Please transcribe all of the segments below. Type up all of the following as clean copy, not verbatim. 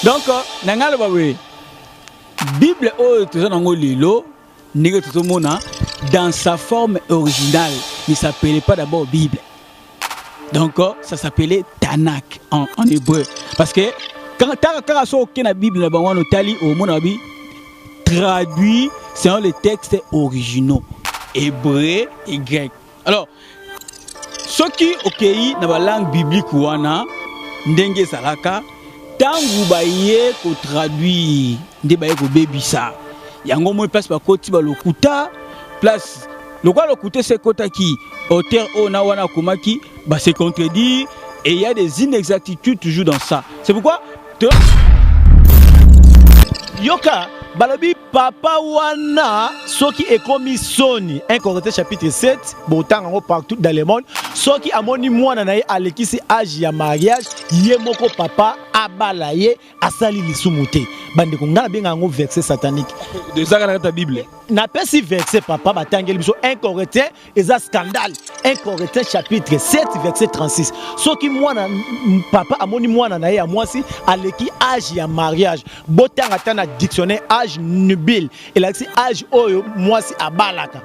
Donc, nangalo bawe. Bible o tozanango lilo, nige totomona dans sa forme originale, ne s'appelait pas d'abord Bible. Donc, ça s'appelait Tanakh en hébreu. Parce que quand la Bible traduit selon les textes originaux, hébreu et grec. Alors, ce qui est dans la langue biblique, ndenge salaka, tangu baye ko traduit, nde baye ko bebisa. Yango mo place ba koti ba lokuta, place le quoi lokuta c'est kota qui auteur ona wana komaki ba se contredit et il y a des inexactitudes toujours dans ça. C'est pourquoi Yoka balobi papa wana soki ekomi soni 1 Corinthiens chapitre 7 botanga partout dans le monde soki amoni mwana na ye alekisi âge ya mariage ye moko papa abala ye asali lisumu te bande ko ngala benga ngo verset satanique de ça dans ta Bible na pesi verset papa batangeli biso 1 Corinthiens eza scandale 1 Corinthiens chapitre 7 verset 36 soki mwana papa amoni mwana na ye ya mwasi aleki âge ya mariage botanga tana dictionnaire âge nubile elakisi âge oyo mwasi abalaka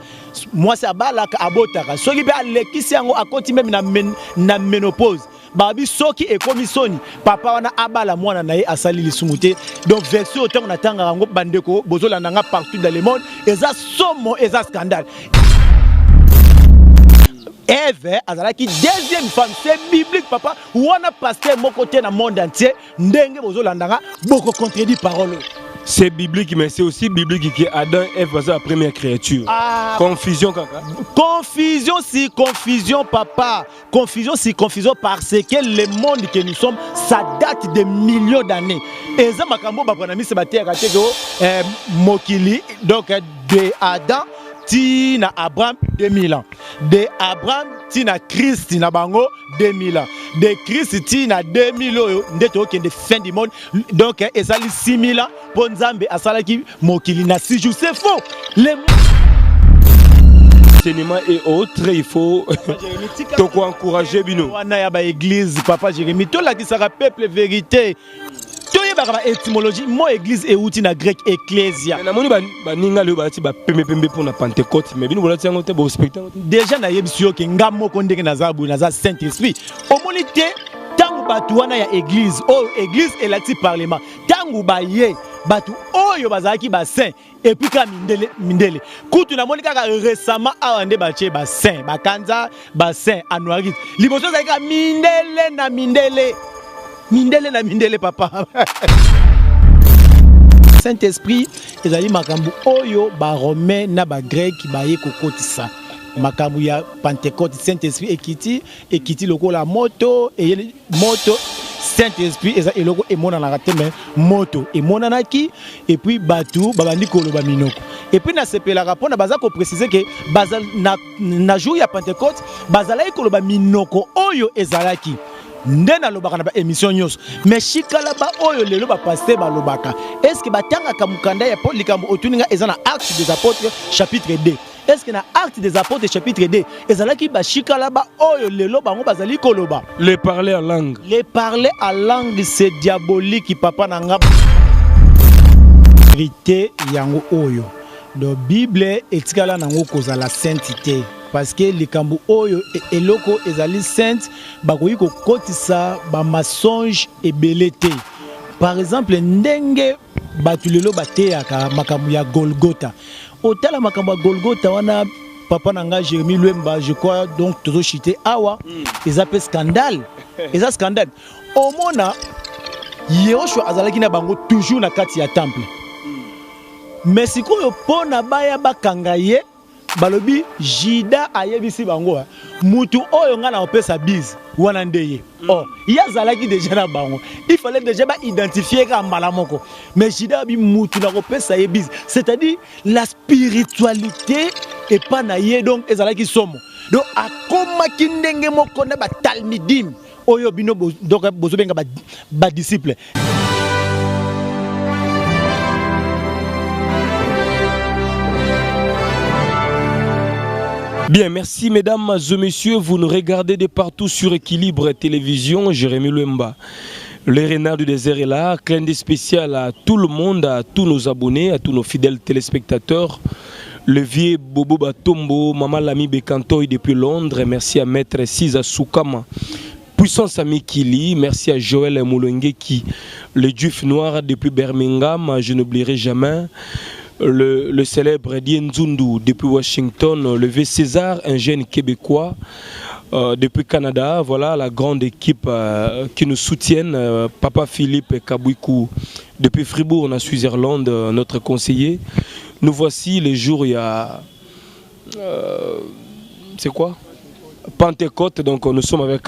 abotaka soki be alekisi yango akoti même na ménopause babi soki ekomi soni papa wana abala mwana na ye asali lisumu te donc version autant on attend yango bandeko bozolanda nga partout dans le monde eza somo eza scandale. Ève azalaki deuxième femme, c'est biblique papa wana pasteur mon côté dans le monde entier ndenge bozolanda nga beaucoup contredit parole. C'est biblique, mais c'est aussi biblique que Adam et Ève c'est la première créature. Confusion, kaka. Confusion, si confusion, papa. Confusion, si confusion, parce que le monde que nous sommes, ça date de millions d'années. Et ça, makambo, bapanami, c'est bâti à Mokili, donc de Adam. Tina Abraham 2000 ans. De Abraham tina Christ tina bango 2000 ans. De Christ tina 2000 ans. Ndeto qui de fin du monde. Donc ezali 6000 ans. Pour Nzambe asalaki mokili na 6 jours. C'est faux. Les cinéma et autres, il faut encourager bino. Wana ya ba église papa Jérémie to la qui sera peuple vérité. Étymologie, moi église et outil na grec ecclésia. Déjà na yebisio ke ngamo kondeke na zabu na za Saint-Esprit. Omonité tangu batu wana ya église, église elati parlement. Tangu baye batu oyo bazaki ba saint et puis ka mindele. Kutu na monika récemment awande bache ba saint, bakanza ba saint anuarit. Liboso zaka mindele na mindele. Mindele na mindele papa. Saint-Esprit ezali makambu oyo ba romain na ba grec baye kokotisa. Makambu ya Pentecôte Saint-Esprit ekiti lokola moto et moto Saint-Esprit eza eloko emona na rateme moto emona naki et puis batu babandi koloba minoko. Et puis na sepela rapona baza ko préciser que bazal na jour ya Pentecôte bazala koloba minoko oyo ezalaki. Ndena lobaka na ba émission nyos mais shikala ba oyo lelo ba pasteur ba lobaka est-ce que batanga kamukanda ya Paul likambo otuninga ezana acte des apôtres chapitre 2 est-ce que na acte des apôtres chapitre 2 ezalaki ba shikala ba oyo lelo bango bazali koloba les parler en langue c'est diabolique papa nanga vérité yango oyo do Bible etikala nango kozala sainteté. Parce que les kambu oyo eloko ezali sainte bakoyi ko kotisa ba mensonge ebelete. Par exemple ndenge batulelo bateyaka makambu ya Golgotha. Otala makambu ya Golgotha wana papa nanga Jérémie Lwemba je crois donc toujours chité awa ils appellent scandale. Eza scandale. Omona Yehoshua azalaki na bango toujours na kati ya temple. Mais sikoyo pona baya bakanga ye balobi jida ayebisi bango mutu oyo nga na opesa bise wana ndeye yazalaki déjà na bango il fallait déjà ba identifier ka mbala moko mais jida bi mutu na opesa ye bise c'est-à-dire la spiritualité et pas na ye donc ezalaki somo donc akoma kindenge moko na ba talmidim oyo bino donc bozobenga ba disciple. Bien, merci mesdames et messieurs, vous nous regardez de partout sur Équilibre Télévision, Jérémie Lwemba. Le renard du désert est là. Clin d'œil spécial à tout le monde, à tous nos abonnés, à tous nos fidèles téléspectateurs. Le vieux Bobo Batombo, Maman Lami Bekantoy depuis Londres. Merci à Maître Siza Soukama. Puissance Ami Kili. Merci à Joël Moulenge qui, le Juif noir depuis Birmingham. Je n'oublierai jamais. Le célèbre Dien Zundu depuis Washington. Le vieux César, un jeune Québécois. Depuis Canada, voilà la grande équipe qui nous soutienne, Papa Philippe Kabouikou depuis Fribourg, en Suisse-Irlande, notre conseiller. Nous voici les jours, il y a... c'est quoi? Pentecôte, donc nous sommes avec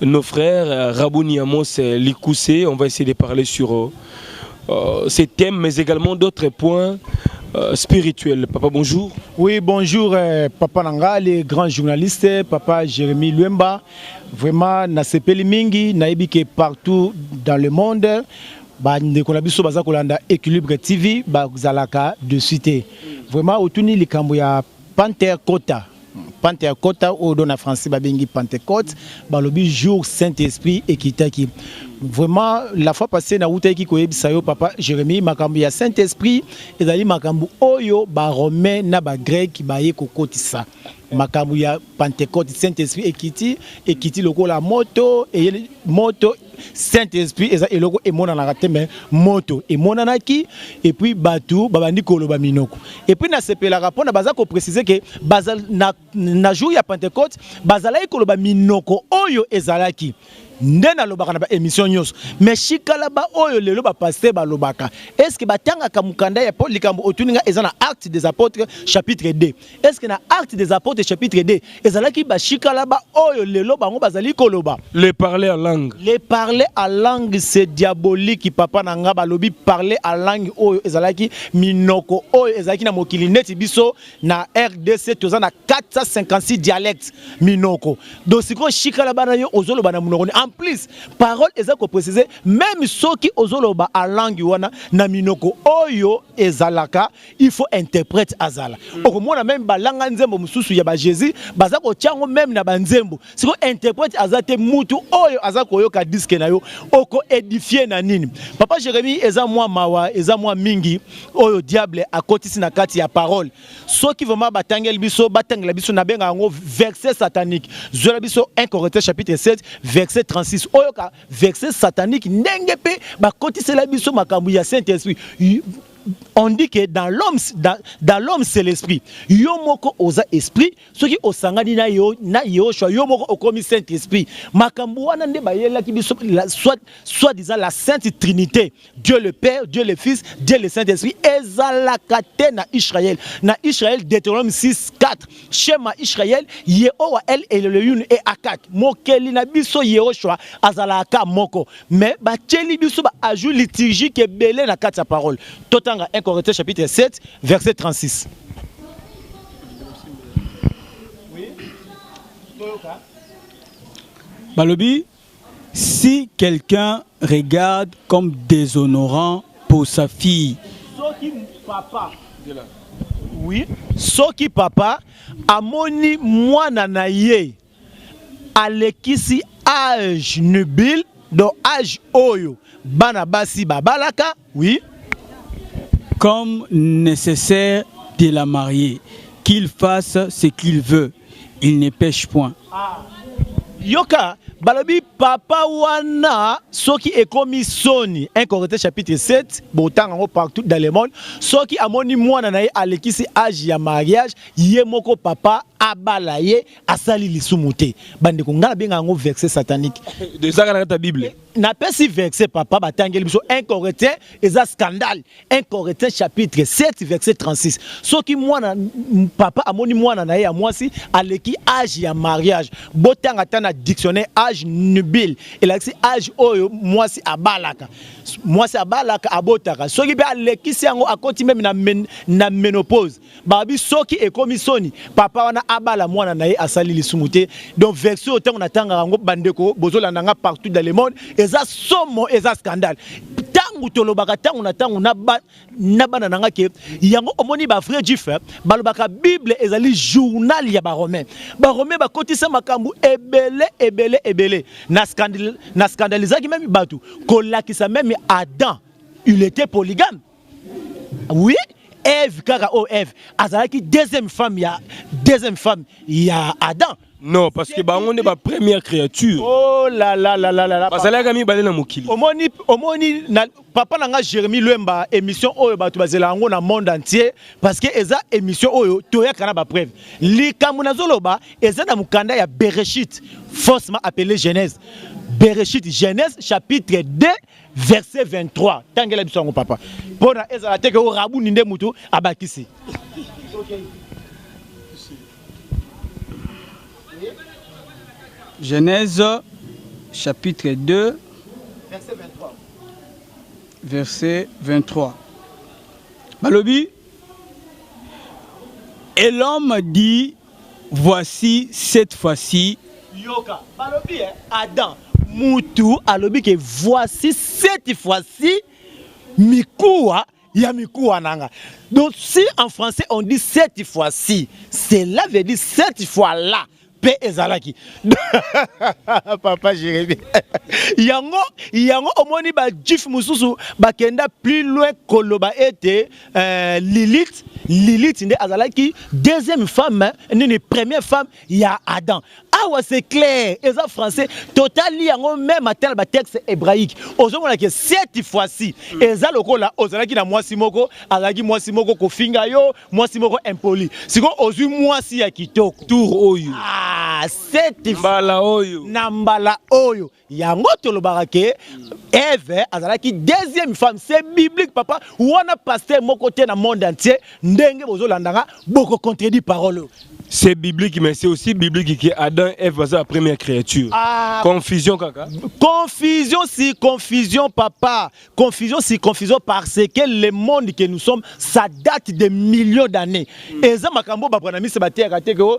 nos frères, Rabouni Amos et Likoussé. On va essayer de parler sur ces thèmes, mais également d'autres points spirituel. Papa, bonjour. Oui, bonjour, Papa Nanga, les grands journalistes, Papa Jérémy Luemba. Vraiment, na sepeli mingi, na ebike partout dans le monde. Ba ndeko na biso baza kolanda Équilibre TV, ba zalaka de cité. Vraiment, otuni likambo ya Pentecôte. Pentecôte au don na français babengi Pentecôte, balobi jour Saint-Esprit et kitaki. Vraiment la fois passée na utaki ko yebisa yo Papa Jérémy makambo ya Saint-Esprit ezali makambo oyo ba romain na ba grec ba ye kokotisa. Makambo ya Pentecôte Saint-Esprit ekiti lokola moto et moto Saint-Esprit eza eloko emona na ratembe moto emona naki et puis batu babandi koloba minoko et puis na sepela rapona baza ko préciser que bazal na jour ya Pentecôte bazala koloba minoko oyo ezalaki ndena lobaka na ba émission nyos mais shikala ba oyo lelo ba pasteur ba lobaka est-ce que batanga kamukanda ya Paul likambo otuninga ezana acte des apôtres chapitre 2 est-ce que na acte des apôtres chapitre 2 ezalaki ba shikala ba oyo lelo bango bazali koloba les parler en langue c'est diabolique papa nanga balobi parler en langue oyo ezalaki minoko oyo ezalaki na mokili neti biso na RDC tozana 456 dialectes minoko donc siko shikala bana yo ozoloba na munoko en plus parole ezako préciser même ceux qui ozoloba à langue wana na minoko oyo ezalaka il faut interprète azala okomona même balanga nzembo mususu ya ba Jésus bazako tiango même na banzembo siko interprète azate mutu oyo azako yoka disque na yo oko édifier na nini Papa Jérémy eza moi mawa eza moi mingi oyo diable akotisi na kati ya parole ceux qui vraiment batangel biso batangela biso na benga ngo verset satanique zola biso 1 Corinthiens chapitre 7 verset 36 oyoka verset satanique ndenge pe bakotisela biso makambu ya Saint-Esprit. On dit que dans l'homme c'est l'esprit. Yomoko oza esprit, ce qui osangani na Yoshua yomoko okomi Saint-Esprit. Makambu wana nde bayela ki biso soit disant la Sainte Trinité, Dieu le Père, Dieu le Fils, Dieu le Saint-Esprit ezalakate na Israël. Na Israël Deutéronome 6:4. Shema Israël Yehowa El Elohim et Akat. Mokeli na biso Yoshua azalaka moko. Mais ba tcheli biso ba ajout liturgique et belé na kati sa parole. Totanga 1 Corinthiens chapitre 7 verset 36. Balobi, si quelqu'un regarde comme déshonorant pour sa fille, oui, soki papa amoni mwana na ye alekisi âge nubile do âge oyo bana basi babalaka, oui, comme nécessaire de la marier, qu'il fasse ce qu'il veut, il ne pêche point. Yoka, balobi papa wana soki ekomi soni 1 Corinthiens chapitre 7 botanga partout dans le monde soki amoni mwana na ye alekisi âge ya mariage ye moko papa abala ye asali lisumu te bandeko ngala benga ngo verset satanique de ça dans ta Bible na pesi verset papa batangeli biso 1 Corinthiens eza scandale 1 Corinthiens chapitre 7 verset 36 soki mwana papa amoni mwana na ye ya mwasi aleki âge ya mariage botanga tana dictionnaire âge nubile elakisi âge oyo mwasi abalaka abotaka soki be alekisi yango akoti même na ménopause babi soki ekomi soni papa wana abala mwana na ye asali lisumu te donc verset otango na tanga yango bandeko bozolanda nga partout dans le monde eza somo eza scandale tangu tolobaka tangu na tangu na bana nanga ke yango omoni ba vrai juif balobaka Bible ezali journal ya ba romain ba kotisa makambu ebele na scandalisaki même batu kolakisa même Adam il était polygame. Oui, Ève kaka Ève azalaki deuxième femme ya Adam. Non, parce que on est la première créature. Oh là là là là là. Parce que là, mi balé na mokili. Omoni na papa nanga Jérémie Luemba émission oyo batu bazela ngo na monde entier parce que eza émission oyo toya kana ba preuve. Likambo nazoloba eza na mukanda ya Bereshit, faussement appelé Genèse. Bereshit Genèse chapitre 2 verset 23. Tangela biso ngo papa. Pona eza la teke o rabu ninde mutu abakisi. Genèse chapitre 2 verset 23. Balobi, et l'homme dit, voici cette fois-ci. Yoka, balobi Adam, mutu alobi que voici cette fois-ci mikuwa ya mikuwa nanga. Donc si en français on dit cette fois-ci, cela veut dire cette fois-là. Ezalaki. Papa Jérémie. Yango omoni ba jif mususu bakenda plus loin koloba ete Lilith nde azalaki deuxième femme ni première femme ya Adam. Ah c'est clair, eza français total yango même atel ba texte hébraïque. Ozomona que cette fois-ci eza lokola ozalaki na mwasi moko azalaki mwasi moko kofinga yo mwasi moko impoli. Siko ozui mwasi ya kitoko tour oyo. Cette mbala oyo nambala oyo yango tolobaka ke Ève azalaki deuxième femme, c'est biblique papa wana pasteur moko te na monde entier ndenge bozolandanga boko contredit parole. C'est biblique mais c'est aussi biblique que Adam et Ève la première créature. Confusion kaka. Confusion papa. Confusion parce que le monde que nous sommes ça date de millions d'années. Et ça makambo ba pranami se bater kateko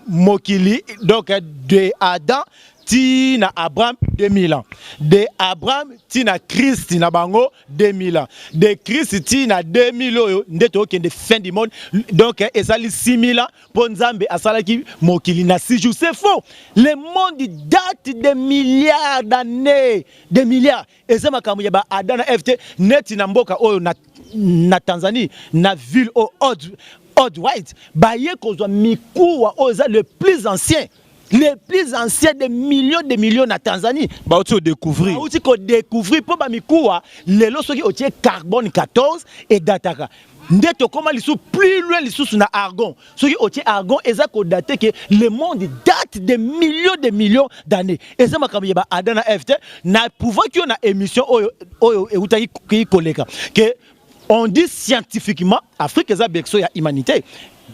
mokili donc de Adam tina Abraham 2000 ans. De Abraham tina Christ tina bango 2000 ans. De Christ tina 2000 ans ndeto kende fin du monde. Donc ezali 6000 ans pour Nzambe asalaki mokili na 6 jours. C'est faux. Le monde date de milliards d'années, de milliards. Et ça makambo ya ba Adam na FT net na mboka oyo na Tanzanie na ville au Old White baye kozwa mikuwa oza le plus ancien. Les plus anciens de millions na Tanzanie. Bah tu découvrir. Bah tu découvrir pour bamikuwa les lois qui ont carbone 14 et dataka. Ndeto comment les sous plus loin les sous na argon. Ceux qui ont argon ezako daté que le monde date de millions d'années. Et ça makambi ba Adana FT na pouvoir qui on a émission oyo utaki ki koleka que on dit scientifiquement Afrique eza bekso ya humanité.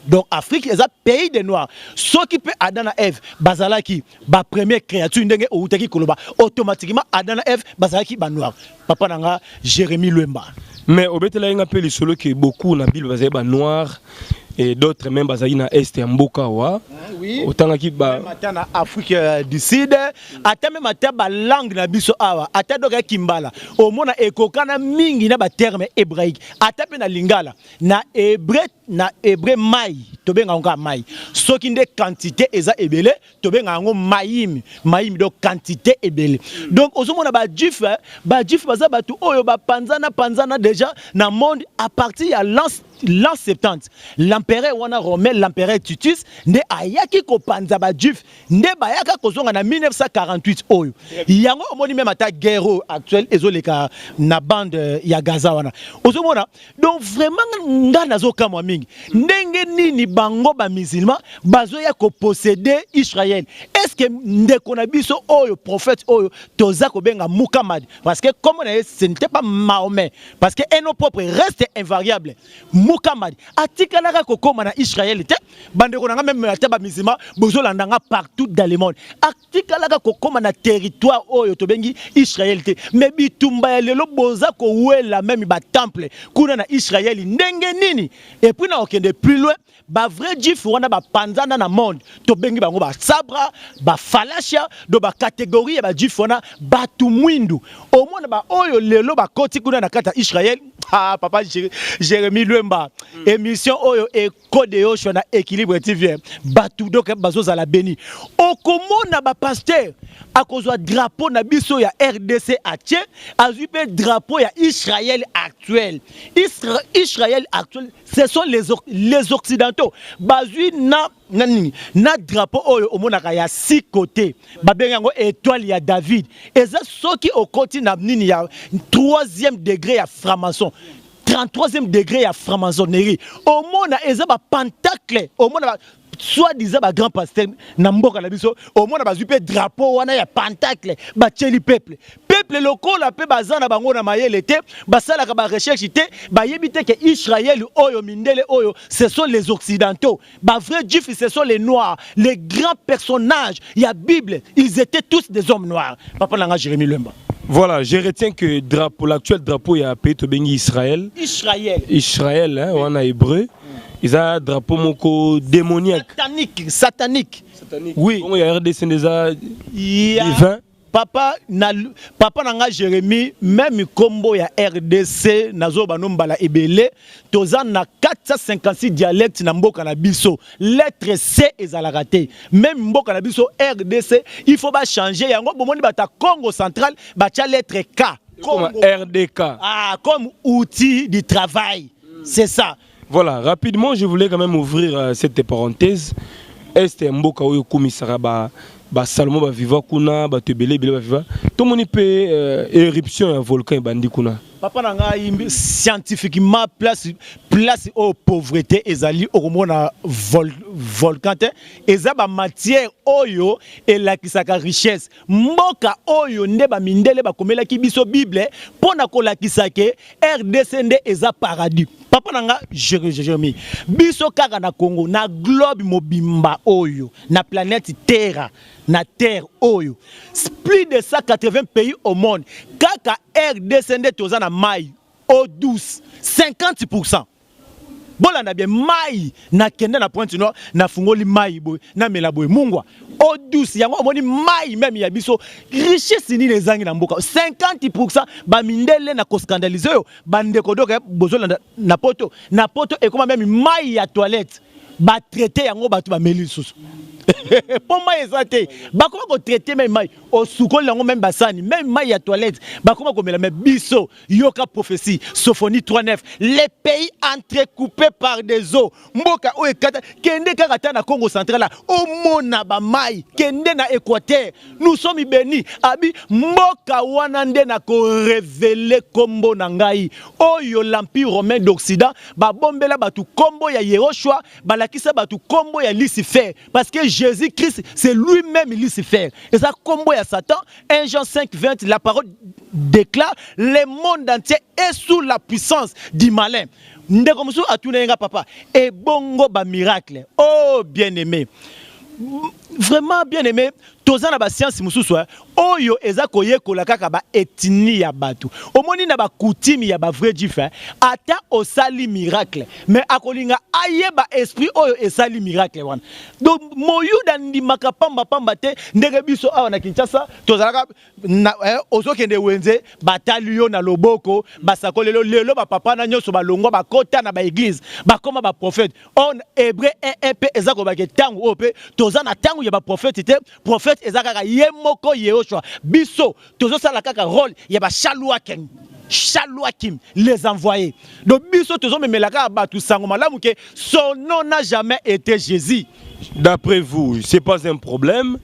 Donc Afrique est un pays des noirs. Ce qui peut Adam et Ève bazalaki ba première créature ndenge outaki koloba automatiquement Adam et Ève bazalaki ba noir. Papa nanga Jérémie Luemba. Mais au betela nga pe solo que beaucoup na Bible bazali ba noir et d'autres même bazali na est ya mboka wa. Oui. Autant ki ba matana Afrique du Sud, ata même ata ba langue na biso awa, ata doka kimbala. Au mona ekokana mingi na ba terme hébraïque. Ata pe na lingala na hébreu mai tobenga nga mai. Soki nde quantité eza ebele tobenga ngo maïm donc quantité ebele. Donc ozomona ba juif baza batu oyo ba panzana déjà na monde à partir ya l'an 70. L'empereur wana romain l'empereur Titus nde ayaki ko panza ba juif nde bayaka kozonga na 1948 oyo. Yango omoni même ata guerre actuelle ezoleka na bande ya Gaza wana. Ozomona donc vraiment nga nazoka mwa mingi. Ndenge nini bango ba musulman bazoya ko posséder Israël. Est-ce que ndeko na biso oyo prophète oyo toza ko benga Muhammad parce que comme ce n'était pas Mahomet parce que un propre reste invariable. Muhammad atikalaka kokoma na Israël te bandeko nanga même ata ba musulman bozolandanga partout dans le monde atikalaka kokoma na territoire oyo to bengi Israël te mais bitumba ya lelo boza ko wela même ba temple kuna na Israël ndenge nini et puis na okende plus loin ba ba vrai juif wana ba panzana na monde to bengi bango ba sabra ba falasha do ba catégorie ba juif wana batu mwindu omona ba oyo lelo ba koti kuna na kata Israël. Ah papa Jérémy Luemba émission oyo e code yo na équilibre TV batu donc bazoza la béni okomona ba pasteur akozwa drapeau na biso ya RDC atie azui pe drapeau ya Israël actuel. Israël actuel ce sont les occidentaux bazui na drapeau oyo omonaka ya 6 côtés babengango étoile ya David eza soki okoti na nini ya 3e degré ya franc-maçon 33e degré ya franc-maçonnerie omona eza ba pentacle omona soit disant ba grand pasteur na mboka na biso omona bazui pe drapeau wana ya pentacle ba tcheli peuple lokola pe bazana bango na mayele te basala ka ba recherche te ba yebite que Israël oyo mindele oyo ce sont les occidentaux ba vrai juif ce sont les noirs les grands personnages ya Bible ils étaient tous des hommes noirs papa nanga Jérémy Luemba. Voilà, je retiens que l'actuel drapeau il y a pays to bengi Israël hein, on a hébreu. Ils ont un drapeau moko démoniaque. Satanique. Oui. Il y a RDC déjà divin. Papa nanga Jérémy même combo ya RDC nazo banombala ebele tozan na 456 dialectes na mboka na biso lettre C ezalaka te même mboka na biso RDC il faut ba changer yango bomoni bata Congo central batia lettre K comme RDK comme outil du travail. C'est ça. Voilà, rapidement je voulais quand même ouvrir cette parenthèse. Est mboka oyo komisara ba Salomon ba viva kuna ba tebele bele ba viva to moni pe éruption ya volcan bandi kuna papa nanga scientifiquement place au pauvreté ezali okomona volcan te eza ba matière oyo elakisaka richesse mboka oyo nde ba mindele ba komela ki biso Bible pona ko lakisake RDC nde eza paradis. Papa nanga Jérémy biso kaka na Congo na globe mobimba oyo na planète Terre na terre oyo plus de 180 pays au monde kaka RDC nde toza na mai eau douce 50%. Bola na bien mai na kende na Pointe Nord na fungoli mai boy na mela boy mungwa eau douce yango omoni mai même ya biso richesse ni les angi na mboka 50% ba mindele na ko scandaliser yo bandeko doka bozola na poto et comme même mai ya toilette ba traiter yango batu ba meli susu pour moi ezate ba comment ko traiter même mai au soukol yango même basani même mai ya toilette ba comment ko mela mais biso yoka prophétie Sophonie 3:9 les pays entrecoupés par des eaux mboka o ekata kende kaka na Congo central là au mona ba mai kende na Équateur nous sommes bénis abi mboka wana nde na ko révéler kombo na ngai oyo l'empire romain d'Occident ba bombela batu kombo ya Yehoshua balakisa batu kombo ya Lucifer parce que Jésus-Christ, c'est lui-même Lucifer. Et ça, combo à Satan, 1 Jean 5:20, la parole déclare le monde entier est sous la puissance du malin. Ndekomusu atunenga papa. Et bongo ba miracle. Oh bien-aimé. Vraiment bien-aimé. Tozana ba science mususu oyo eza koyekola kaka ba ethnie ya batu omoni na ba coutume ya ba vrai juif ata osali miracle mais akolinga ayeba esprit oyo esali miracle wana donc moyuda ndimaka pamba te ndenge biso awa na Kinshasa tozalaka ozokende wenze batali yo na loboko basakolelo lelo ba papa na nyoso balongwa bakota na ba église bakoma ba prophète on hébreu 1 eza ko ba ke tangu ope tozana tangu ya ba prophète te prophète ezakaka yemoko Yehoshua biso tozo sala kaka rôle ya ba Shaluakim les envoyés donc biso tozo memelaka batu sango malamu ke son nom n'a jamais été Jésus. D'après vous c'est pas un problème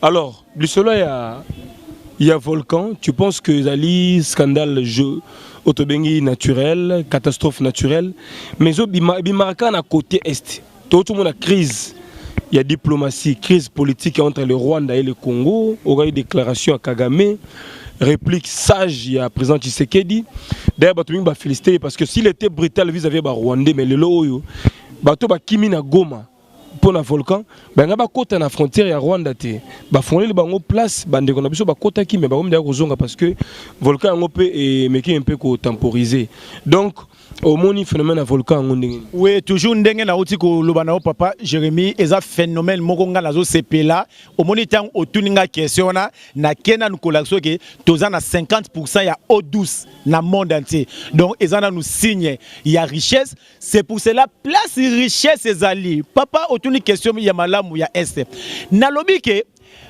alors du cela il y a volcan tu penses que zali scandale jeu autobengi naturel catastrophe naturelle mais bimaraka na côté est tout le monde a crise. Il y a diplomatie, crise politique entre le Rwanda et le Congo. Il y aura une déclaration à Kagame, réplique sage, il y a le président Tshisekedi. D'ailleurs, je vais féliciter parce que s'il était brutal vis-à-vis du Rwanda, mais le loyo, bato ba kimi na Goma pour le volcan, ben nga ba kota na frontière ya Rwanda te. Ba fondé le bango place, bande ko na biso ba kota ki mais ba ko mdia ko zonga parce que volcan ngo pe et meki un peu ko temporiser. Donc au moni phénomène à volcan ngondenge. Oui, toujours ndenge na uti ko lobana papa Jérémy eza phénomène moko nga nazo sepela au moni tang otuninga question na kena nkolakso ke toza na 50% ya eau douce na monde entier. Donc eza na nous signe ya richesse, c'est pour cela place richesse ezali. Papa otuni question ya malamu ya este. Na lobi ke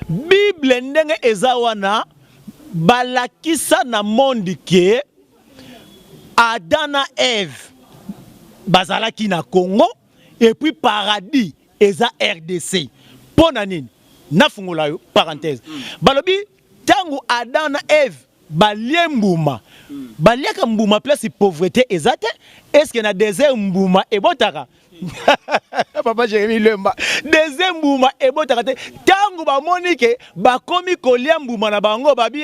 Bible ndenge eza wana balakisa na monde ke Adana Eve bazalaki na Congo et puis paradis eza RDC. Pona nini? Nafungola yo parenthèse. Balobi tangu Adana Eve baliembuma. Baliaka mbuma place pauvreté ezate. Est-ce que na désert mbuma ebotaka? Papa Jérémy Lemba deuxième mbuma ebotaka te tangu ba monike bakomi kolia mbuma na bango babi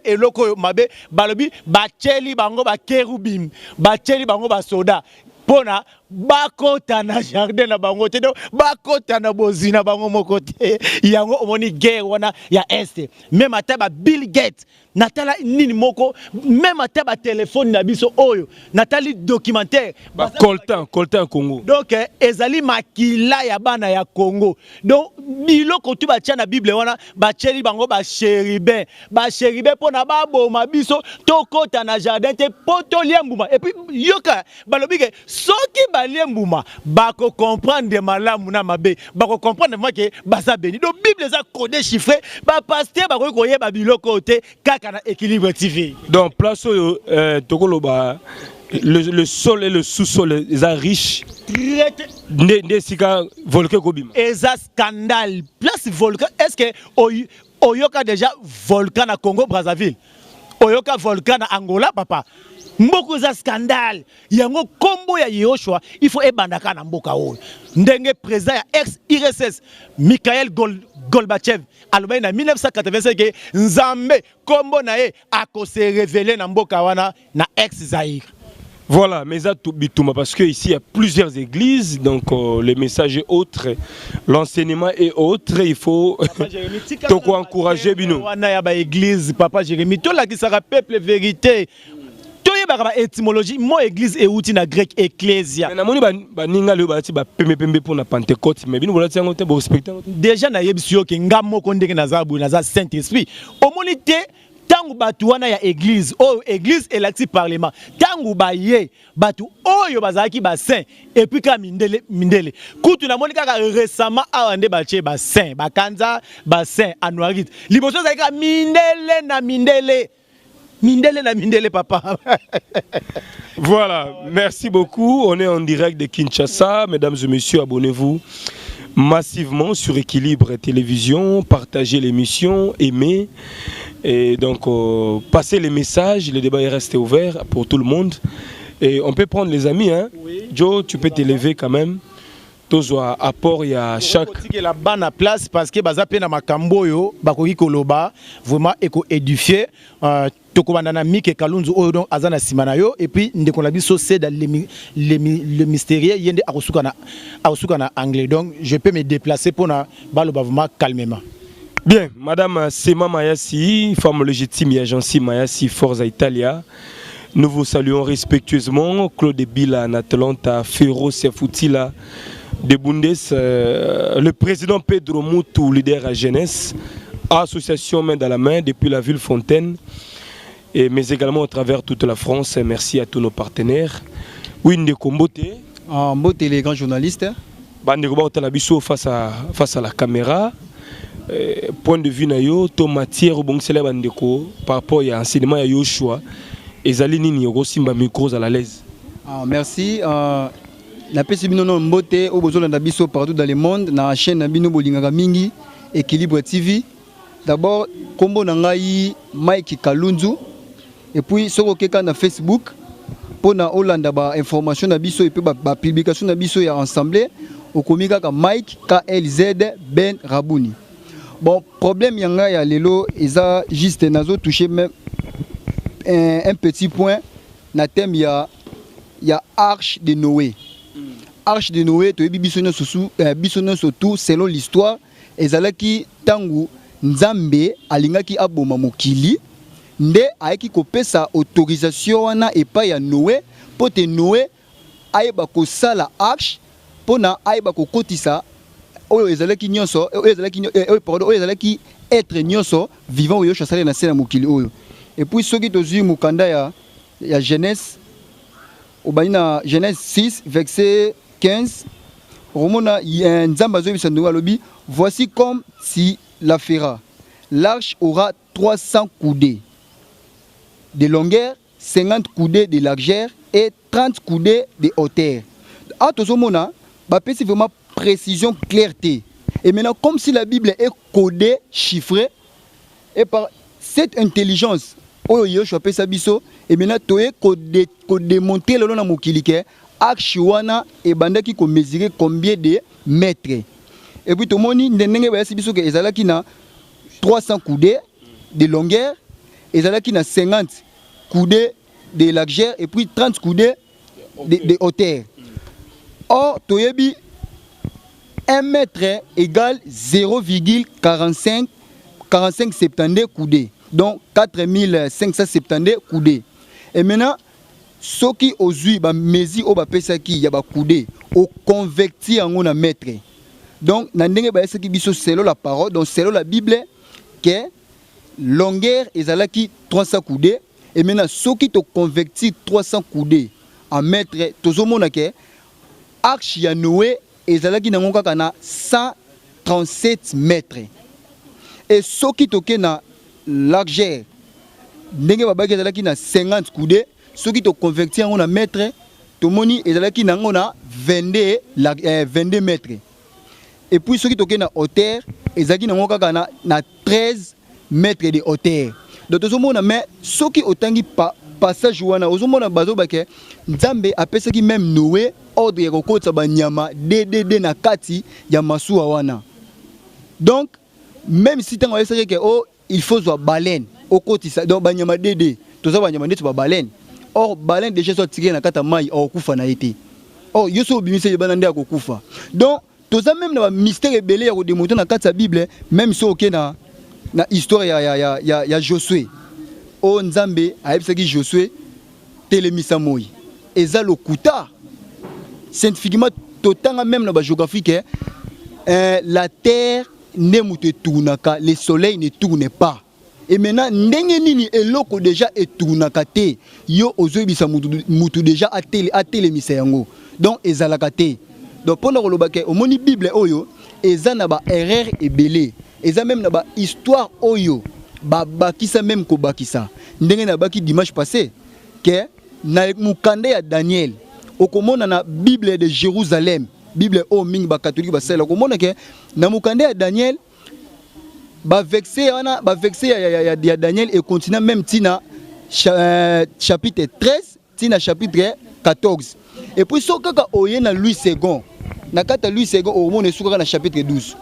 eloko mabe balobi bacheli bango ba kerubim bacheli bango ba soda pona bakota na jardin na bango te do bakota na bozina bango moko te yango omoni guerre wana ya este même ata ba Bill Gates natala nini moko même ata ba téléphone na biso oyo natali documentaire ba coltan Congo donc ezali makila ya bana ya Congo donc biloko tu ba tia na Bible wana ba cheri bango ba chérubin pona ba boma biso to kota na jardin te poto liembuma et puis yoka balobi ke soki liembuma bako comprendre malamu na mabe bako comprendre que baza béni donc Bible ça codé chiffré ba pasteur bako koyeba biloko te kaka na équilibre TV donc place tokoloba le sol et le sous-sol est riche ne sika volcan kobima eza scandale place volcan est-ce que oyoka déjà volcan na Congo Brazzaville oyoka volcan na Angola papa mboko za scandale yango kombo ya Yoshua il faut ebandaka na mboka oyo ndenge président ya ex-IRSS Mikhail Gorbachev alobaki na 1985 ke nzambe kombo na ye akose révéler na mboka wana na ex-Zaïre. Voilà, mais ça tout bitouma parce que ici il y a plusieurs églises donc le message est autre, l'enseignement est autre, il faut donc encourager bino. Wana ya ba église papa Jérémy to la qui sera peuple vérité. Toyeba étymologie mo église et outil na grec ecclesia. Mais na moni ba ninga le ba ti ba pembe pour na Pentecôte mais bino bolati yango te bo respecter. Déjà na yebisio ke ngamo ko ndenge na zabu na za Saint-Esprit. Omoni te tangu batu wana ya église oh église elati parlement tangu ba ye batu oyo bazaki ba saint et puis ka mindele kutu na moni kaka récemment awande ba che ba saint ba kanza ba saint anuarit liboso zaka mindele na mindele papa. Voilà, merci beaucoup. On est en direct de Kinshasa. Mesdames et messieurs, abonnez-vous massivement sur Équilibre Télévision, partagez l'émission, aimez. Et donc, passez les messages, le débat est resté ouvert pour tout le monde. Et on peut prendre les amis, hein. Oui. Joe, tu peux t'élever quand même. Tozoa apport ya chaque la bonne place parce que bazape na makambo yo bakoki koloba vraiment eko édifier tokobanda na Mike Kalunzu oyo donc azana simana yo et puis ndeko la biso c'est dans le mystérieux yende akosuka na anglais donc je peux me déplacer pour na baloba vraiment calmement. Bien, madame Sema Mayasi, femme légitime et agence Mayasi Forza Italia. Nous vous saluons respectueusement Claude Bila Natalanta Ferro Sefoutila de Bundes, le président Pedro Moutou, leader à jeunesse, association main dans la main depuis la ville Fontaine, mais également à travers toute la France. Merci à tous nos partenaires. Oui, Ndeko Mbote. Mbote, les grands journalistes. Ndeko Mbote face à la caméra. Point de vue nayo, to matière au bon Bandeko par rapport à l'enseignement à Yoshua. Et Zalini Niro Simba micros à la l'aise. Merci. Na pesi bino no mbote au besoin na biso partout dans le monde na chaîne na bino bolingaka mingi Équilibre TV. D'abord kombo na ngai Mike Kalunzu et puis soko keka na Facebook pour na Hollande ba information na biso et puis ba publication na biso ya ensemble au komika ka Mike KLZ Ben Rabouni. Bon problème yanga ya lelo eza juste nazo toucher même un petit point na thème ya Arche de Noé. Arche de Noé, tu es bisonné surtout selon l'histoire. Ezalaki tangu Nzambe alingaki aboma mokili. nde ayeki kopesa autorisation wana epai ya Noé po te Noé ayeba kosala arche pona ayeba kokotisa oyo ezalaki nyonso oyo ezalaki être nyonso vivant oyo chasale na se na mokili oyo. Et puis soki tozwi mukanda ya Genèse obani na Genèse 6 verset 15 romona nzamba azobisa ndongo alobi voici comme si la fera. L'arche aura 300 coudées de longueur, 50 coudées de largeur et 30 coudées de hauteur. Ah, tozomona, c'est vraiment précision, clarté. Et maintenant, comme si la Bible est codée, chiffrée, et par cette intelligence, et maintenant, tu es démontré le nom de Akshiwana et Bandaki ko mesurer combien de mètres. Et puis, tout le monde, il y a 300 coudées de longueur, et il y a 50 coudées de largeur, et puis 30 coudées de hauteur. Or, Toyebi, 1 mètre égale 0,45 72 coudées. Donc 4570 coudées. Et maintenant, ce qui aujourd'hui, mesi au bapesaki ya ba coudées, au converti en un mètre. Donc, selon la parole, donc selon la Bible, que longueur est 300 coudées. Et maintenant, ce qui te convertit 300 coudées en mètre, tout le monde que arche ya Noé est 137 mètres. Et ce qui te na largeur, ndenge babaki ezalaki na 50 coudées, ce qui te convertit en un mètre, tout le monde est 22 mètres. Et puis ce qui te na hauteur, ezalaki na 13 mètres de hauteur. Donc tout le monde mais ce qui otangi passage wana ozomona bazo bake nzambe apesaki même Noé ordre ya kokotsa banyama DDD na kati ya masuwa wana. Donc même si tango esaki que oh il faut zo baleine okotisa donc banyama DD toza banyama ndeto ba baleine. Or baleine déjà so tiré na kata mai okufa na été. Or yoso bimise bana nde akokufa. Donc toza même na mystère ebele ya ko démontrer na kati ya Bible même so ok na histoire ya Josué. O Nzambe aebisaki Josué telemisa moi. Eza lokuta. Scientifiquement totanga même na ba géographie que la terre ne mute tournaka, le soleil ne tourne pas. Et maintenant ndenge nini eloko déjà etournaka te. Yo ozoyebisa mutu déjà atelemisa yango. Donc ezalaka te. Donc pendant kolobake omoni Bible oyo eza na ba erreur ebele. Eza même na ba histoire oyo ba bakisa même ko bakisa ndenge na baki dimanche passé que na mukande ya Daniel okomona na Bible de Jérusalem Bible o mingi ba catholique ba sela okomona que na mukande ya Daniel ba vexé ya Daniel et continue même tina chapitre 13 tina chapitre 14 et puis so kaka oye na Louis II na kata Louis II omona suka na chapitre 12.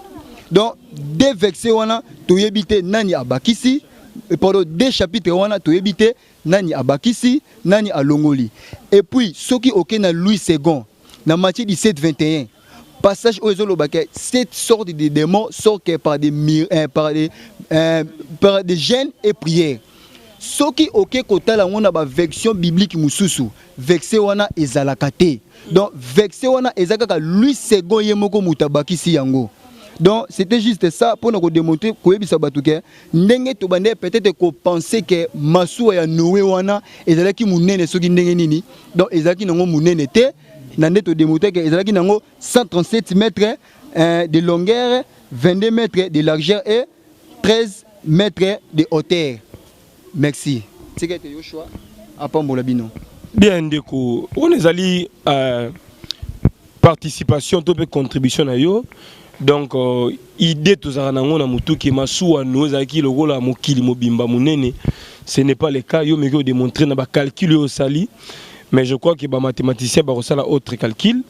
Donc, deux versets wana to yebite nani abakisi et pendant deux chapitres wana to yebite nani abakisi nani alongoli. Et puis ce qui ok na Louis II na Matthieu 17:21 passage où ils ont cette sorte de démons sortent par des jeûnes et prières. Ce qui ok kotala wana ba version biblique mususu verset wana ezalakate. Donc verset wana ezakaka Louis II yemoko mutabakisi yango. Donc c'était juste ça pour nous démontrer que ndenge to bande peut-être ko penser que masuwa ya Noé wana ezalaki munene soki ndenge nini. Donc ezalaki nango munene te nande to démontrer que ezalaki nango 137 mètres de longueur, 22 mètres de largeur et 13 mètres de hauteur. Merci. C'est que Yoshua apambola bino. Bien ndeko, on ezali participation to pe contribution na yo. Donc idée tozara nango na mutu ki masuwa nozaki lokola mokili mobimba munene, ce n'est pas le cas. Yo meko démontrer na ba calcul yo sali, mais je crois que ba mathématicien ba resala autre calcul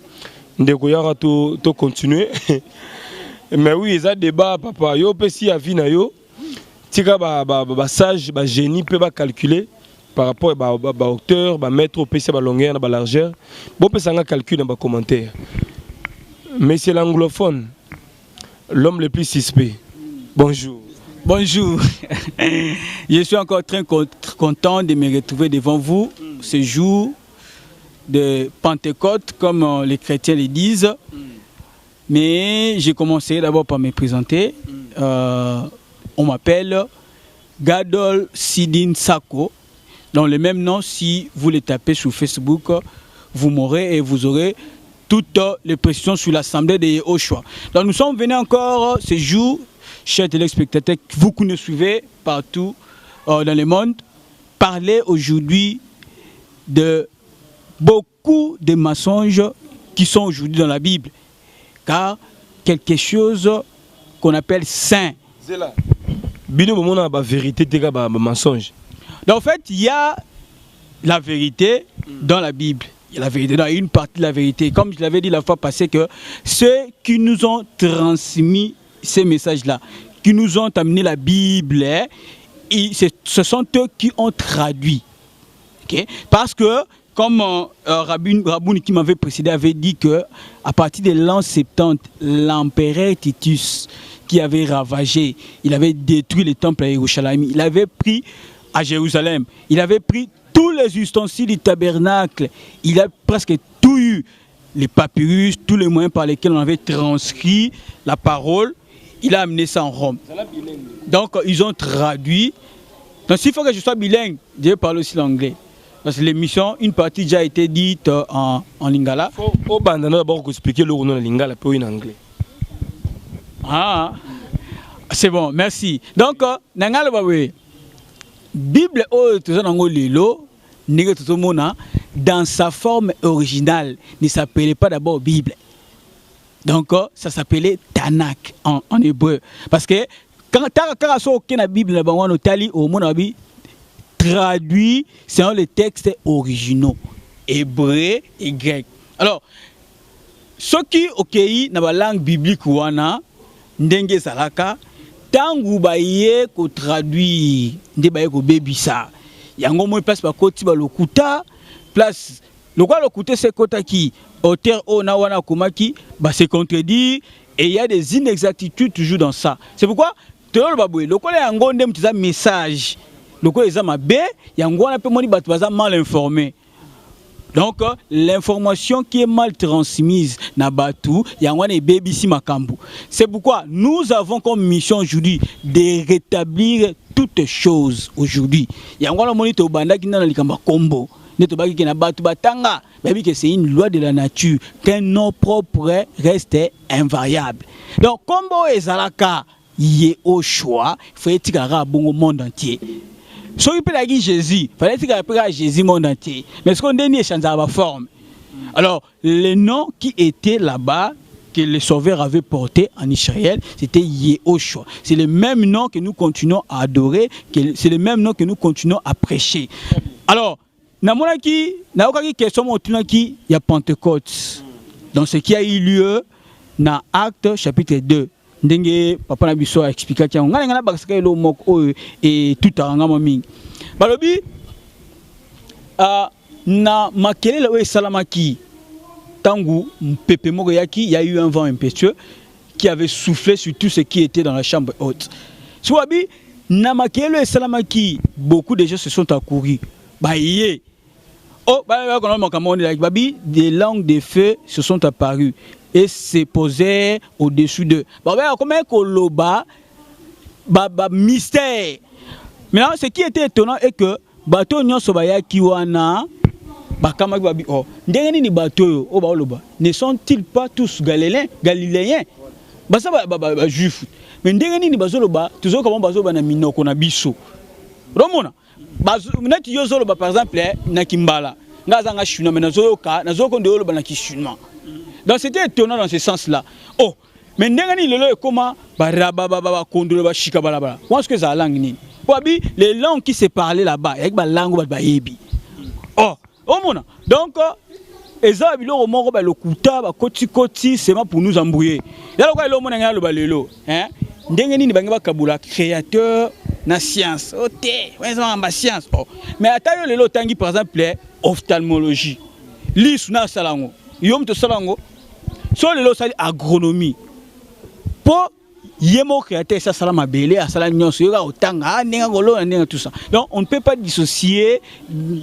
ndeko yara to continuer. Mais oui, ça débat papa yo pe si avi na yo tika ba sage ba génie peut ba calculer par rapport à hauteur, ba mètre pe si ba longueur na ba largeur. Bon pe sanga calcul dans ba commentaire. Mais c'est l'anglophone, l'homme le plus suspect. Bonjour. Bonjour. Je suis encore très content de me retrouver devant vous ce jour de Pentecôte, comme les chrétiens le disent. Mais j'ai commencé d'abord par me présenter. On m'appelle Gadol Sidin Sako. Dans le même nom, si vous le tapez sur Facebook, vous m'aurez et vous aurez toutes les précisions sur l'Assemblée de Yehoshua. Donc nous sommes venus encore ce jour, chers téléspectateurs, vous qui nous suivez partout dans le monde, parler aujourd'hui de beaucoup de mensonges qui sont aujourd'hui dans la Bible. Car quelque chose qu'on appelle saint. C'est là. Bino moment la vérité t'es ba mensonge. Donc en fait, il y a la vérité dans la Bible. Il y a la vérité dans une partie de la vérité. Comme je l'avais dit la fois passée que ceux qui nous ont transmis ces messages-là, qui nous ont amené la Bible, ce sont eux qui ont traduit. Okay? Parce que comme Raboun qui m'avait précédé avait dit que à partir de l'an 70, l'empereur Titus qui avait ravagé, il avait détruit les temples à Jérusalem, il avait pris à Jérusalem, il avait pris tous les ustensiles du tabernacle, il a presque tout eu, les papyrus, tous les moyens par lesquels on avait transcrit la parole, il a amené ça en Rome. Donc ils ont traduit. Donc s'il faut que je sois bilingue, je parle aussi l'anglais. Parce que l'émission, une partie déjà a été dite en lingala. Au bandana d'abord expliquer le nom en lingala puis en anglais. Ah, c'est bon, merci. Donc, nangala bawe, Bible dans sa forme originale ne s'appelait pas d'abord Bible. Donc, ça s'appelait Tanakh en hébreu. Parce que quand la Bible traduit selon les textes originaux, hébreu et grec. Alors, ce qui est dans la langue biblique, ndenge salaka, tangu baye ko traduit, nde baye ko bebisa. Yango mo place ba koti ba lokuta, place le quoi lokuta c'est kota qui auteur ona wana komaki ba se contredire et il y a des inexactitudes toujours dans ça. C'est pourquoi tolo baboué, le quoi yango ndem tiza message. Le quoi eza mabe, yango wana pe moni batu baza mal informé. Donc, l'information qui est mal transmise na batu, yangwane et BBC Makambu. C'est pourquoi nous avons comme mission aujourd'hui de rétablir toutes choses aujourd'hui. Yangwane monite au banda qui n'a likamba kombo, netobaki qui na batu batanga, baby que c'est une loi de la nature, qu'un nom propre reste invariable. Donc, kombo ezalaka yé au choix, faut etikara bongo monde entier. Si on peut dire Jésus, il fallait dire Jésus monde entier. Mais ce qu'on dit, c'est la forme. Alors, le nom qui était là-bas, que les sauveurs avaient porté en Israël, c'était Yehoshua. C'est le même nom que nous continuons à adorer, c'est le même nom que nous continuons à prêcher. Alors, il y a une question il y a Pentecôte. Donc, ce qui a eu lieu dans Actes chapitre 2. Ndenge papa na biso a expliqué que ngana ngana bakasaka elo moko et tout aranga mami balobi na makelele o salamaki tangu pepe moko yaki, il y a eu un vent impétueux qui avait soufflé sur tout ce qui était dans la chambre haute. Soabi na makelele salamaki, beaucoup de gens se sont accourus baye oh ba kono makamoni like babi, des langues de feu se sont apparues et se posaient au-dessus d'eux. Comment koloba mystère. Maintenant, ce qui était étonnant est que bateau nyonso baya kiwana bakama babi oh ndenge ni bateau o ba loba ne sont-ils pas tous galiléens basa ba juif mais ndenge ni bazoloba toujours comment bazoba na minoko na biso romona neti yozoloba par exemple na kimbala ngazanga chinois mais nazoyoka nazoko ndoloba na kishinois. Donc c'était étonnant dans ce sens-là. Oh, mais ndengani lelo comment ba kondole ba shika balabala. Comment est-ce que ça langue ni? Wabi les langues qui se parlaient là-bas, avec ba langue ba yebi. Oh, mona. Donc eza biloko moko ba lokuta ba koti c'est pour nous embrouiller. Là quoi lo mona ngalo ba lelo, hein? Ndengani ni bangi ba kabula créateur na science. Oté, ouais ba science. Oh. Mais atayo lelo tangi par exemple ophtalmologie. Lisuna salango. Yom to salango. So le lo sali agronomie. Po Yemo créateur ça sala mabele à sala nyonso yoka otanga nenga golo nenga tout ça. Donc on ne peut pas dissocier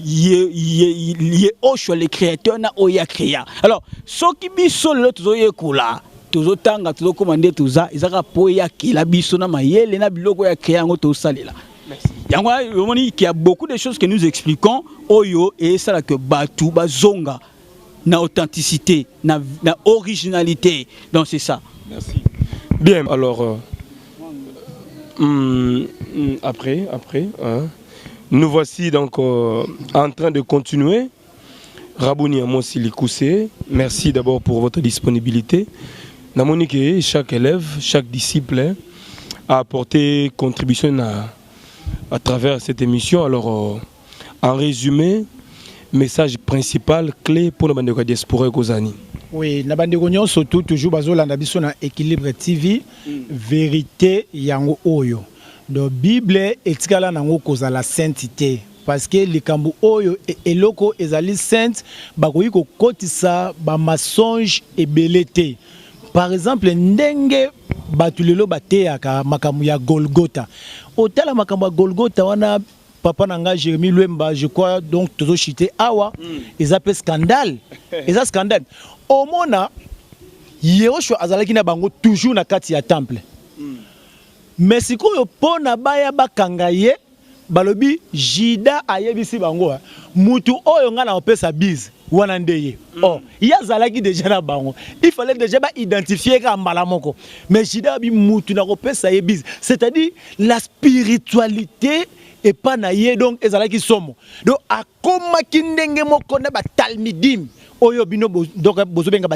yé osho les créateurs na oya créa. Alors ce qui biso le tozo yekola tozo tanga tozo commander tout ça ezaka poya ki la biso na mayele na biloko ya créa ngo to salela. Merci. Yango il y a beaucoup de choses que nous expliquons oyo et ça là que batu bazonga na authenticité na originalité. Donc c'est ça. Merci. Bien, alors, après, nous voici donc en train de continuer. Rabouni Amosili Koussé, merci d'abord pour votre disponibilité. Namonique, chaque élève, chaque disciple a apporté contribution à travers cette émission. Alors, en résumé, message principal, clé pour la diaspora Kozani. Oui, na bande gonyo surtout toujours bazolanda biso na Équilibre TV, vérité yango oyo. Do Bible etikala nango kozala sainteté parce que likambo oyo eloko ezali sainte bakoyi ko kotisa ba mensonge ebelete. Par exemple ndenge batulelo bateyaka makambo ya Golgotha. Otala makambo ya Golgotha wana papa nanga Jérémie Lwemba, je crois donc toujours chité awa, ils appellent scandale. Ils scandale. Au mona Yehoshua azalaki na bango toujours na kati ya temple. Mais sikoyo pona baya bakanga ye balobi Jida ayebisi bango mutu oyo nga na opesa bise wana ndeye. Oh, yazalaki déjà na bango. Il fallait déjà ba identifier ka mbala moko. Mais Jida bi mutu na opesa ye bise. C'est-à-dire la spiritualité et pas na ye donc ezalaki somo. Donc akoma kindenge moko na ba talmidim oyo bino donc bozobenga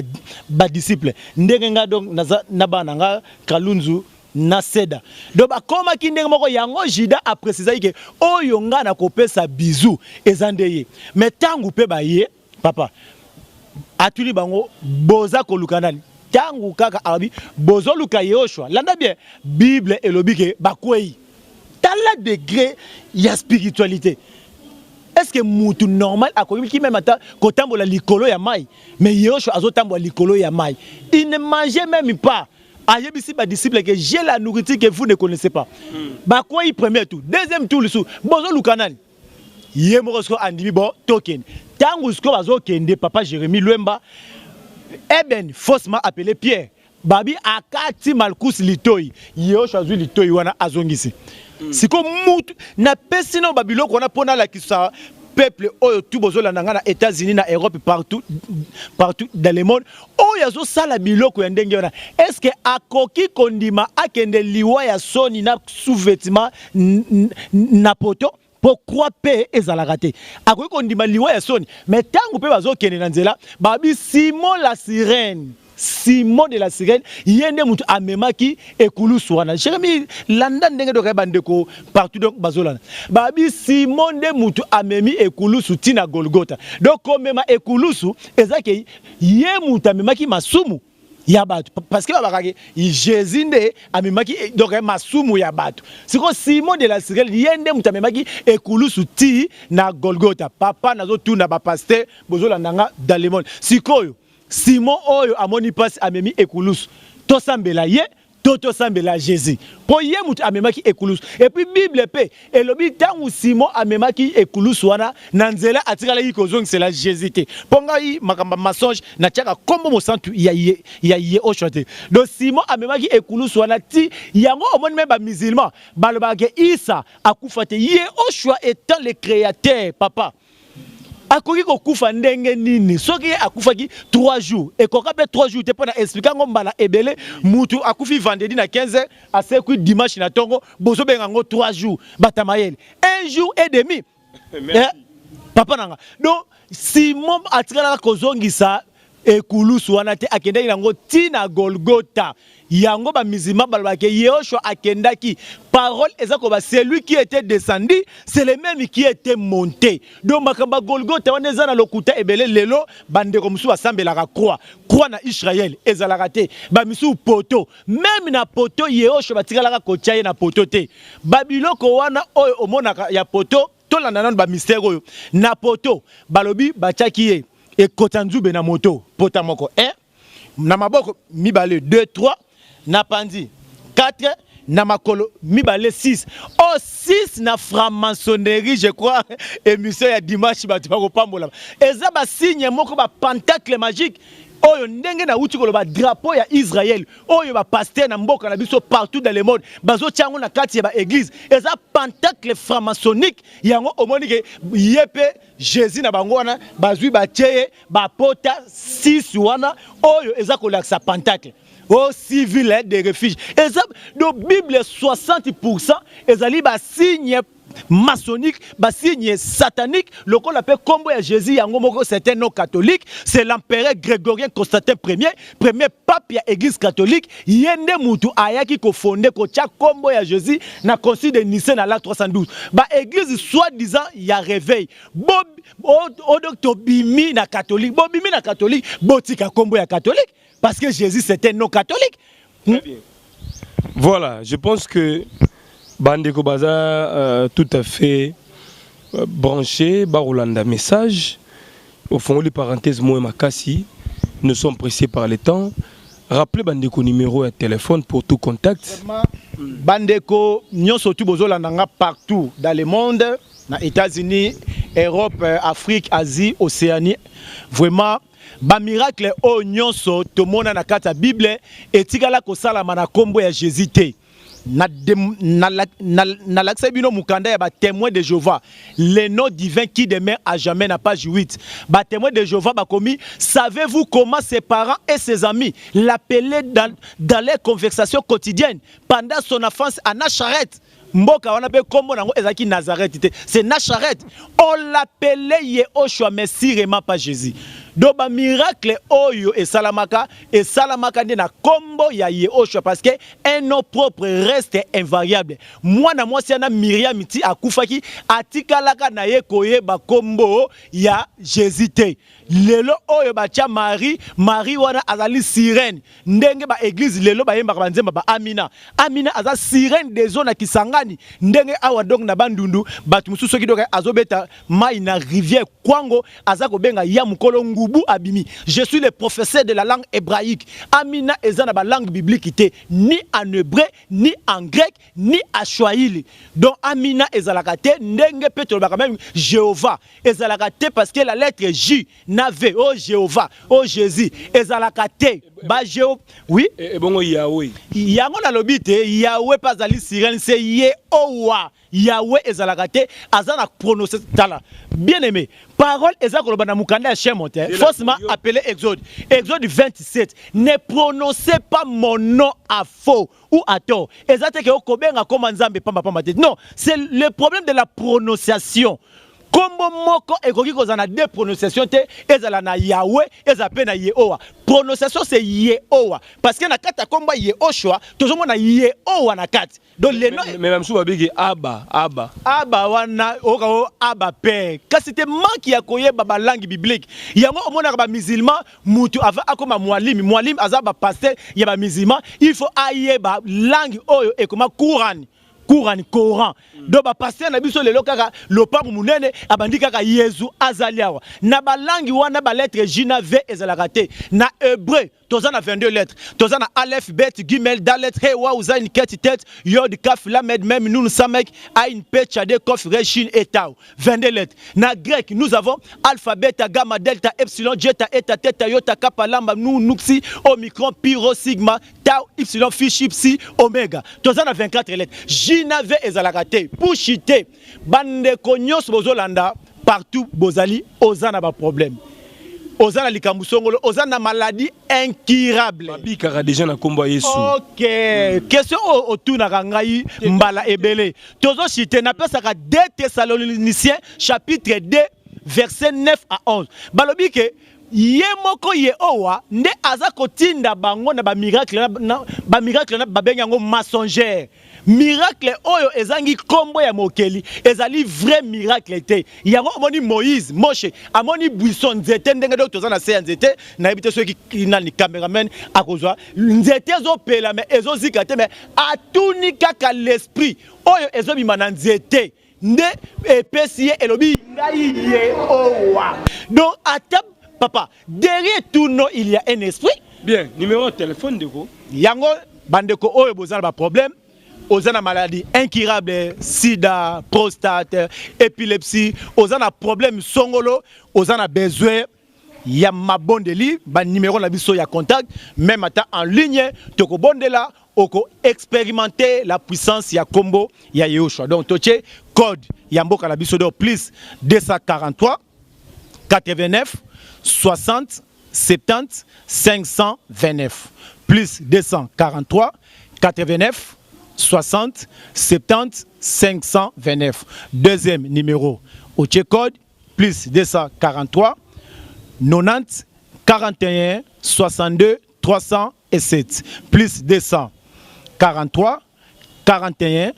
ba disciple ndenge nga donc na bana nga kalunzu na seda donc bakoma kindenge moko yango Jida a précisé que oyo nga na kopesa bizu ezandeye mais tangu pe ba ye papa atuli bango boza kolukana tangu kaka abi bozo luka Yehoshua landa bien Bible elobi ke bakwei tala degré ya spiritualité. Est-ce que moutou normal a connu qui même attend qu'autant la likolo ya mai mais Yehoshua azotambo likolo ya mai il ne mangeait même pas ayebisi ba disciple que j'ai la nourriture que vous ne connaissez pas ba quoi il premier tour deuxième tour le sou bozo lukanani yemorosko andimi bo token tangu sko bazo kende papa Jérémie Lwemba eben faussement appelé Pierre babi akati malkus litoi Yehoshua zu litoi wana azongisi. Siko mutu na pesino babilo kona pona la kisa peuple oyo tout bozola nanga na États-Unis na Europe partout dans le monde oyo zo sala biloko ya ndenge wana est-ce que akoki kondima akende liwa ya soni na sous-vêtement na poto pourquoi paix ezalaka te akoki kondima liwa ya soni mais tangu pe bazokende na nzela babi Simon la sirène Simon de la sirène yende mutu amemaki ekulusu wana Jérémie landa ndenge do bandeko partout donc bazolana babi Simon de mutu amemi ekulusu tina Golgotha donc komema ekulusu ezake ye mutu amemaki masumu ya batu parce que babakaki Jésus nde amemaki donc masumu ya batu siko Simon de la sirène yende mutu amemaki ekulusu ti na Golgotha papa nazo tuna ba pasteur bozolanda nga dans le monde sikoyo Simon oyo amoni passe amemi ekulusu to sambela ye to sambela Jésus po ye mutu amemaki ekulusu et puis Bible pe elobi tangu Simon amemaki ekulusu wana na nzela atikala yi kozong c'est la Jésus te ponga yi makamba mensonge na tiaka kombo mosantu ya ye ochote donc Simon amemaki ekulusu wana ti yango omoni même ba musulman balobake Isa akufa te ye Oshua étant le créateur papa akoki kokufa ndenge nini soki akufaki 3 jours et kokape 3 jours te pona expliquer ngombala ebele mutu akufi vendredi na 15h asekui dimanche na tongo bozo benga ngo 3 jours batamayele 1 jour et demi papa nanga donc Simon atikala kozongisa ekulusu wana te akendaki nango tina Golgotha yango ba mizima balobake Yehoshua akendaki parole ezako ba celui qui était descendu c'est le même qui était monté donc makamba Golgotha wana ezana lokuta ebele lelo bandeko musu basambelaka croix na Israël ezalaka te ba misu poto même na poto Yehoshua batikalaka kochaye na poto te babiloko wana oyo omonaka ya poto tolanda nanu ba mystère oyo na poto balobi bachaki ye et kotanzube na moto pota moko na maboko mibale 2 3 na pandi 4 4 na makolo mibale 6 o 6 na franc-maçonnerie je crois émission ya dimanche batu bakopambola eza ba signe moko ba pentacle magique oyo ndenge na uti koloba drapeau ya Israël oyo ba pasteur na mboka na biso partout dans le monde bazo tiango na kati ya ba église eza pentacle franc-maçonnique yango omoni ke yepe Jésus na bango wana bazui ba tieye ba pota 6 wana oyo eza kolaksa pentacle au civil de refuge. Et ça, dans la Bible, 60% ezali ba signe maçonnique, ba signe satanique. Le qu'on appelle combo à Jésus, c'est un nom catholique. C'est l'empereur Grégorien Constantin Ier, premier pape ya église catholique. Yende mutu ayaki ko fondé ko tia combo à Jésus na concile de Nicée na la 312. Ba église soi-disant ya réveil. Bob au docteur Bimi na catholique. Bob Bimi na catholique, botika combo ya catholique. Parce que Jésus c'était non catholique. Très bien. Voilà, je pense que Bandeko Baza tout à fait branché, Barolanda message. Au fond, les parenthèses, moi et Makassi, nous sommes pressés par le temps. Rappelez Bandeko numéro et téléphone pour tout contact. Bandeko, nous sommes tous partout dans le monde, dans les États-Unis, Europe, Afrique, Asie, Océanie. Vraiment. Ba miracle o nyonso to mona na kata Bible etikala ko sala mana kombo ya Jésus te na laksa bino mukanda ya ba témoin de Jéhovah le nom divin qui demeure à jamais na page 8 ba témoin de Jéhovah ba commis savez-vous comment ses parents et ses amis l'appelaient dans les conversations quotidiennes pendant son enfance à Nazareth. Mboka wana pe kombo nango ezaki Nazareth c'est Nazareth on l'appelait Yehoshua mais sûrement pas Jésus. Donc ba miracle oyo et salamaka nde na kombo ya Yehoshua parce que un nom propre reste invariable. Moi na moi siana Miriam ti akufaki atikalaka na ye koyeba kombo ya Jésus te. Lelo oyo ba tia Marie wana azali sirène ndenge ba église lelo ba yemba ba nzemba ba Amina aza sirène des zones kisangani ndenge awa donc na bandundu batu mususu ki doka azobeta mai na rivière Kwango azako benga ya mukolo ngubu abimi. Je suis le professeur de la langue hébraïque. Amina ezana ba langue biblique te ni en hébreu ni en grec ni en swahili. Donc Amina ezalaka te ndenge petro ba même Jéhovah ezalaka te parce que la lettre J n'avait oh Jéhovah oh Jésus ezalaka te ba Jéhovah oui et bon Yahweh yango na lobite Yahweh pas ali sirène c'est Yehowa Yahweh ezalaka te azana prononcer tala bien aimé parole ezako lobana mukanda ya Shemot forcément appelé Exode 27 ne prononcez pas mon nom à faux ou à tort ezate ke okobenga comme nzambe pamba te non c'est le problème de la prononciation. Kombo moko ekoki kozana deux prononciations te ezala na Yahweh ezape na Yehowa. Prononciation c'est Yehowa parce que na kata komba Yehoshua tozomo na Yehowa na kati. Donc les noms mais même sous babiki Abba wana okao Abba père. Kasi c'était manki ya koyeba ba langue biblique. Yango omona ba musulman mutu ava akoma mwalimu azaba pasteur ya ba musulman il faut ayeba langue oyo ekoma Coran. Donc ba pasteur na biso lelo kaka lopangu munene abandi kaka Yesu azaliawa. Na ba langue wana ba lettre J na V ezalaka te. Na hébreu tozana 22 lettres. Tozana Aleph Bet Gimel Dalet He Wa Uzain Ket Tet Yod Kaf Lamed Mem Nun Samek Ain Pe Chade Kof Reshin et Tau. 22 lettres. Na grec nous avons alpha beta gamma delta epsilon jeta eta theta iota kappa lambda nu nuxi omicron pi rho sigma tau epsilon phi chi psi omega. Tozana 24 lettres. J na V ezalaka te. Pour chiter bande konyos bozolanda partout bozali ozana ba problème. Ozana likambusongolo ozana maladie incurable. Babi kaka déjà na kombo Yesu. OK. Question autour na ngai mbala ebele. Tozo chiter na pesa ka 2 Thessaloniciens chapitre 2 verset 9 à 11. Balobi ke ye moko Yehowa nde aza kotinda bango na ba miracle na babenga ngo mensongère. Miracle oyo ezangi kombo ya mokeli ezali vrai miracle te. Yango amoni Moïse, Moshe, amoni buisson nzete ndenge do tozana se nzete na ebite ceux qui nani cameraman akozwa nzete zo pela mais ezo zika te mais atuni kaka l'esprit oyo ezo bima na nzete nde epesiye elobi ngai Yehowa. Donc ata papa derrière tout nom il y a un esprit. Bien, numéro de téléphone de vous. Yango bandeko oyo bozana ba problème ozana maladie incurable sida prostate épilepsie ozana problème songolo ozana besoin ya mabondeli ba numéro na biso ya contact même ata en ligne toko bondela oko expérimenter la puissance ya combo ya Yoshua donc toche code ya mboka na biso do plus 243 89 60 70 529 plus 243 89 60 70 529 deuxième numéro au code plus 243 90 41 62 307 plus 243 41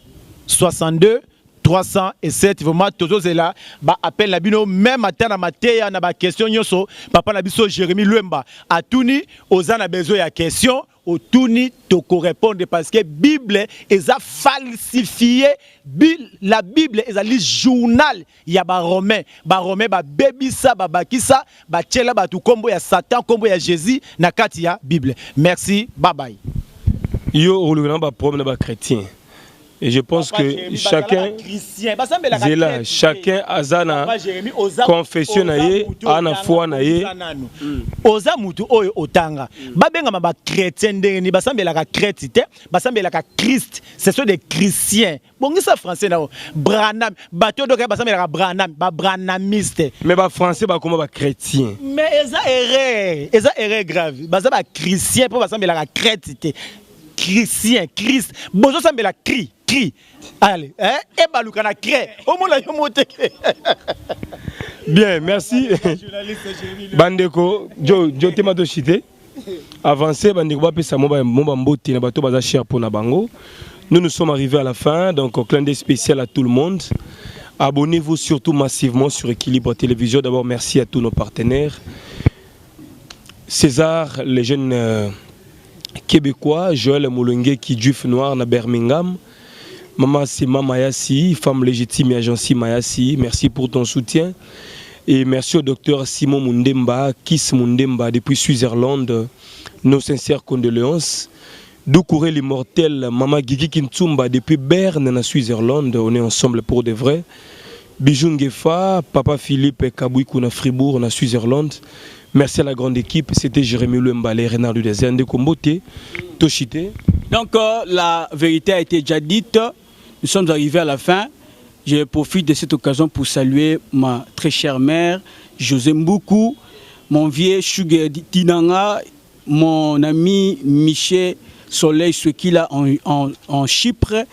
62 307 vraiment toujours c'est là ba appel la bino même matin na mateya na ba question nyoso papa na biso Jérémy Luemba atuni ozana besoin ya question otuni toko répondre parce que Bible est a falsifié la Bible est a li journal ya ba romain ba bebisa ba bakisa ba tchela ba tu kombo ya Satan kombo ya Jésus na kati ya Bible merci bye bye yo oluna ba problème ba chrétien. Et je pense que chacun azana confession naye ana foi naye oza mutu oyo otanga babenga ba chrétien ndeni basambela ka chrétité basambela ka Christ ce sont des chrétiens bongisa français na Branham bato doka basambela ka Branham ba branhamiste mais ba français ba comment ba chrétien mais eza erreur grave basa ba chrétien pour basambela ka chrétité Christien Christ bozo sambela cri allez et balukana cré au monde yo moté bien merci bandeko jo temato chité avancer bandeko ba pesa moba mbote na bato baza cher pour na bango nous sommes arrivés à la fin donc un clin d'œil spécial à tout le monde abonnez-vous surtout massivement sur Équilibre Télévision d'abord merci à tous nos partenaires César les jeunes Québécois, Joël Moulungue qui juif noir na Birmingham. Maman Sima Mayassi, femme légitime et agence Mayassi, merci pour ton soutien. Et merci au docteur Simon Mundemba, Kiss Mundemba depuis Suisse-Irlande. Nos sincères condoléances. Doucouré l'immortel, Maman Gigi Kintsumba depuis Berne, na Suisse-Irlande. On est ensemble pour de vrai. Bijou Ngefa, Papa Philippe Kabouikou na Fribourg, na Suisse-Irlande. Merci à la grande équipe, c'était Jérémy Luemba, Renard du désert de Kombote, Toshite. Donc la vérité a été déjà dite, nous sommes arrivés à la fin. Je profite de cette occasion pour saluer ma très chère mère, José Mboukou, mon vieux Sugar Tinanga, mon ami Michel Soleil, ce qu'il a en Chypre,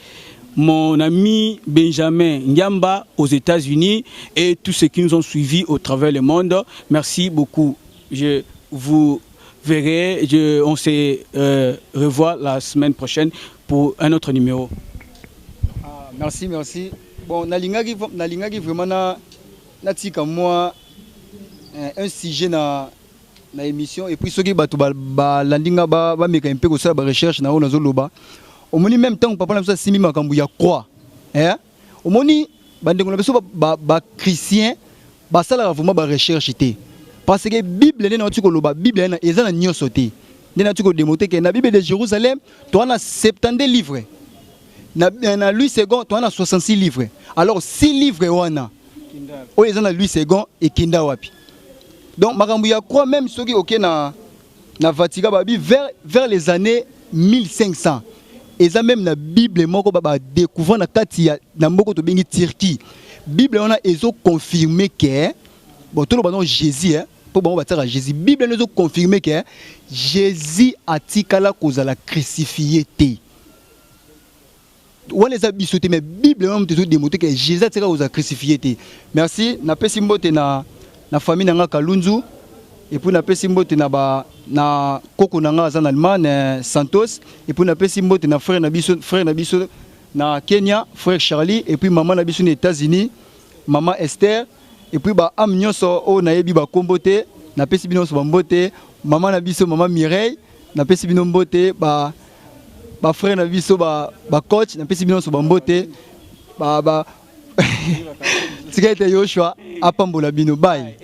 mon ami Benjamin Nyamba aux États-Unis et tous ceux qui nous ont suivis au travers du monde. Merci beaucoup. Je vous verrai, on se revoit la semaine prochaine pour un autre numéro. Merci. Bon, nalingaki vraiment na tika moi un sujet na émission et puis ceux qui batu ba landinga ba meka impeko ça ba recherche na ona zoloba. Omoni même temps papa na simi makambu ya croix. Omoni bandengo na beso ba chrétien ba sala vraiment ba recherche té. Parce que Bible n'est pas la Bible est dans la sauté. N'est pas démontré que la Bible de Jérusalem, tu as 70 livres. Na Louis II, tu as 66 livres. Alors 6 livres wana. O ezana Louis II et kinda wapi. Donc makambuya croit même ceux qui OK na Vatican babi vers les années 1500. Et ça même la Bible moko ba découvrir na kati ya na mboko to bengi Turquie. Bible wana ezo confirmer que bon tout le monde Jésus pour bon bâtir à Jésus. Bible nous a confirmé que Jésus a tikala cause la crucifié. On les a bisoté mais Bible même toujours démontré que Jésus a tikala cause la crucifié. Merci. Na pesi mbote na famille nanga Kalunzu et puis na pesi mbote na koko nanga en Allemagne Santos et puis na pesi mbote na frère na biso na Kenya frère Charlie et puis maman na biso aux États-Unis maman Esther. Et puis ba am nyonso o na yebi ba kombote na pesi bino so mbote maman na biso maman Mireille na pesi bino mbote ba frère na biso ba coach na pesi bino so mbote ba Tikete Yoshua apambola bino bye.